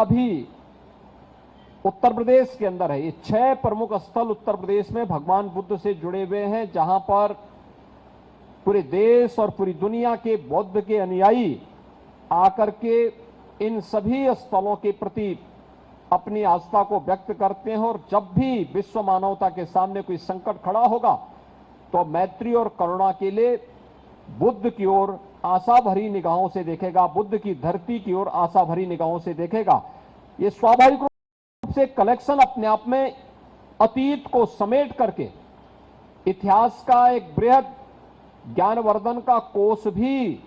अभी उत्तर प्रदेश के अंदर है। ये 6 प्रमुख स्थल उत्तर प्रदेश में भगवान बुद्ध से जुड़े हुए हैं, जहां पर पूरे देश और पूरी दुनिया के बौद्ध के अनुयायी आकर के इन सभी स्थलों के प्रति अपनी आस्था को व्यक्त करते हैं। और जब भी विश्व मानवता के सामने कोई संकट खड़ा होगा तो मैत्री और करुणा के लिए बुद्ध की ओर आशा भरी निगाहों से देखेगा, बुद्ध की धरती की ओर आशा भरी निगाहों से देखेगा। ये स्वाभाविक रूप से कलेक्शन अपने आप में अतीत को समेट करके इतिहास का एक बृहद ज्ञानवर्धन का कोष भी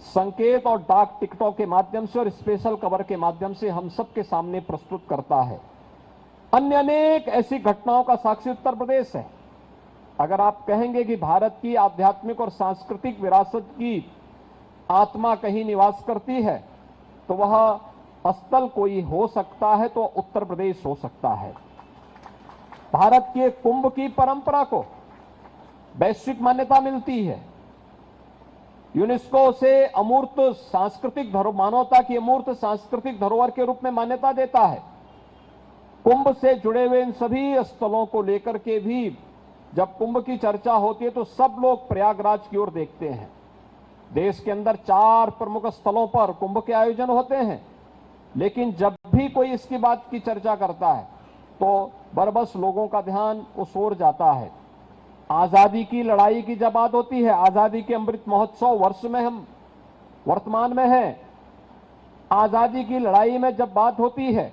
संकेत और डाक टिकटों के माध्यम से और स्पेशल कवर के माध्यम से हम सबके सामने प्रस्तुत करता है। अन्य अनेक ऐसी घटनाओं का साक्षी उत्तर प्रदेश है। अगर आप कहेंगे कि भारत की आध्यात्मिक और सांस्कृतिक विरासत की आत्मा कहीं निवास करती है तो वह स्थल कोई हो सकता है तो उत्तर प्रदेश हो सकता है। भारत के कुंभ की परंपरा को वैश्विक मान्यता मिलती है। यूनेस्को से अमूर्त सांस्कृतिक धरोहर, मानवता की अमूर्त सांस्कृतिक धरोहर के रूप में मान्यता देता है। कुंभ से जुड़े हुए इन सभी स्थलों को लेकर के भी जब कुंभ की चर्चा होती है तो सब लोग प्रयागराज की ओर देखते हैं। देश के अंदर 4 प्रमुख स्थलों पर कुंभ के आयोजन होते हैं, लेकिन जब भी कोई इसकी बात की चर्चा करता है तो बरबस लोगों का ध्यान उस ओर जाता है। आजादी की लड़ाई की जब बात होती है, आजादी के अमृत महोत्सव वर्ष में हम वर्तमान में हैं, आजादी की लड़ाई में जब बात होती है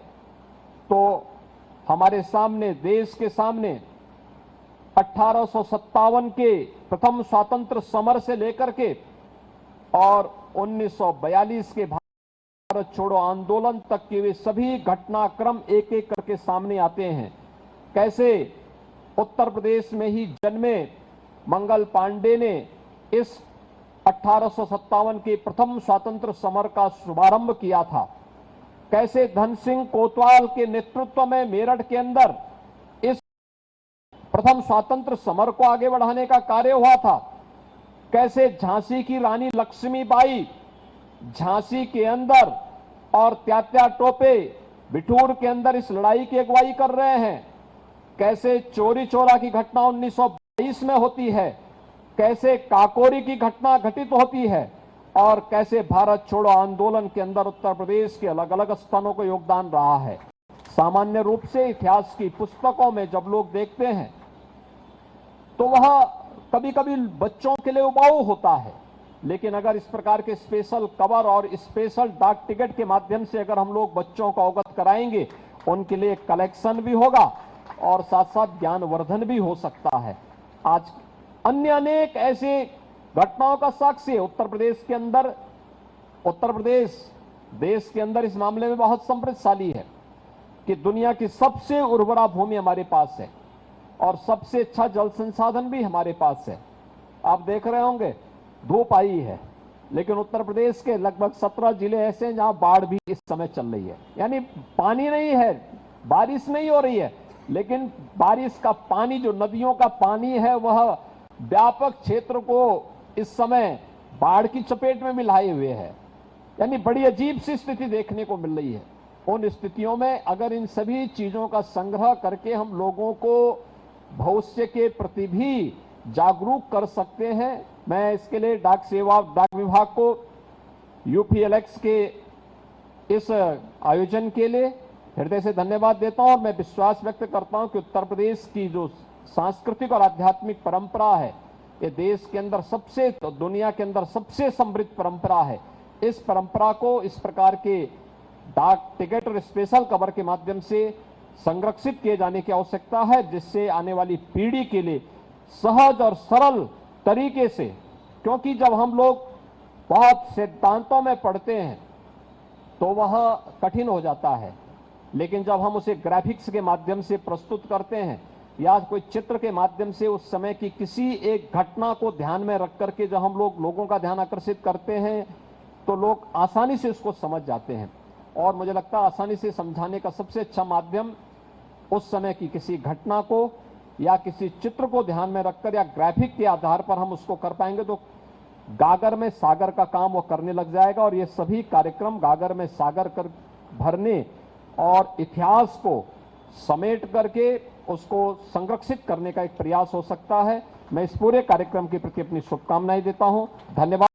तो हमारे सामने, देश के सामने 1857 के प्रथम स्वतंत्र समर से लेकर के और 1942 के भारत छोड़ो आंदोलन तक के वे सभी घटनाक्रम एक एक करके सामने आते हैं। कैसे उत्तर प्रदेश में ही जन्मे मंगल पांडे ने इस 1857 के प्रथम स्वतंत्र समर का शुभारंभ किया था। कैसे धन सिंह कोतवाल के नेतृत्व में मेरठ के अंदर इस प्रथम स्वतंत्र समर को आगे बढ़ाने का कार्य हुआ था। कैसे झांसी की रानी लक्ष्मीबाई झांसी के अंदर और त्यात्या टोपे बिठूर के अंदर इस लड़ाई की अगुवाई कर रहे हैं। कैसे चोरी चोरा की घटना 1922 में होती है, कैसे काकोरी की घटना घटित होती है और कैसे भारत छोड़ो आंदोलन के अंदर उत्तर प्रदेश के अलग अलग स्थानों को योगदान रहा है। सामान्य रूप से इतिहास की पुस्तकों में जब लोग देखते हैं तो वह कभी कभी बच्चों के लिए उबाऊ होता है, लेकिन अगर इस प्रकार के स्पेशल कवर और स्पेशल डाक टिकट के माध्यम से अगर हम लोग बच्चों को अवगत कराएंगे, उनके लिए कलेक्शन भी होगा और साथ साथ ज्ञानवर्धन भी हो सकता है। आज अन्य अनेक ऐसे घटनाओं का साक्षी है उत्तर प्रदेश के अंदर। उत्तर प्रदेश देश के अंदर इस मामले में बहुत समृद्धशाली है कि दुनिया की सबसे उर्वरा भूमि हमारे पास है और सबसे अच्छा जल संसाधन भी हमारे पास है। आप देख रहे होंगे धूप आई है, लेकिन उत्तर प्रदेश के लगभग 17 जिले ऐसे हैं जहां बाढ़ भी इस समय चल रही है। यानी पानी नहीं है, बारिश नहीं हो रही है, लेकिन बारिश का पानी, जो नदियों का पानी है, वह व्यापक क्षेत्र को इस समय बाढ़ की चपेट में मिलाए हुए है। यानी बड़ी अजीब सी स्थिति देखने को मिल रही है। उन स्थितियों में अगर इन सभी चीजों का संग्रह करके हम लोगों को भविष्य के प्रति भी जागरूक कर सकते हैं, मैं इसके लिए डाक विभाग को यूपीएलएक्स के इस आयोजन के लिए हृदय से धन्यवाद देता हूं और मैं विश्वास व्यक्त करता हूं कि उत्तर प्रदेश की जो सांस्कृतिक और आध्यात्मिक परंपरा है, ये देश के अंदर सबसे, तो दुनिया के अंदर सबसे समृद्ध परंपरा है। इस परंपरा को इस प्रकार के डाक टिकट और स्पेशल कवर के माध्यम से संरक्षित किए जाने की आवश्यकता है, जिससे आने वाली पीढ़ी के लिए सहज और सरल तरीके से, क्योंकि जब हम लोग बहुत सिद्धांतों में पढ़ते हैं तो वह कठिन हो जाता है, लेकिन जब हम उसे ग्राफिक्स के माध्यम से प्रस्तुत करते हैं या कोई चित्र के माध्यम से उस समय की किसी एक घटना को ध्यान में रख करके जब हम लोगों का ध्यान आकर्षित करते हैं तो लोग आसानी से उसको समझ जाते हैं। और मुझे लगता है आसानी से समझाने का सबसे अच्छा माध्यम उस समय की किसी घटना को या किसी चित्र को ध्यान में रखकर या ग्राफिक के आधार पर हम उसको कर पाएंगे तो गागर में सागर का काम वो करने लग जाएगा। और ये सभी कार्यक्रम गागर में सागर कर भरने और इतिहास को समेट करके उसको संरक्षित करने का एक प्रयास हो सकता है। मैं इस पूरे कार्यक्रम के प्रति अपनी शुभकामनाएं देता हूं। धन्यवाद।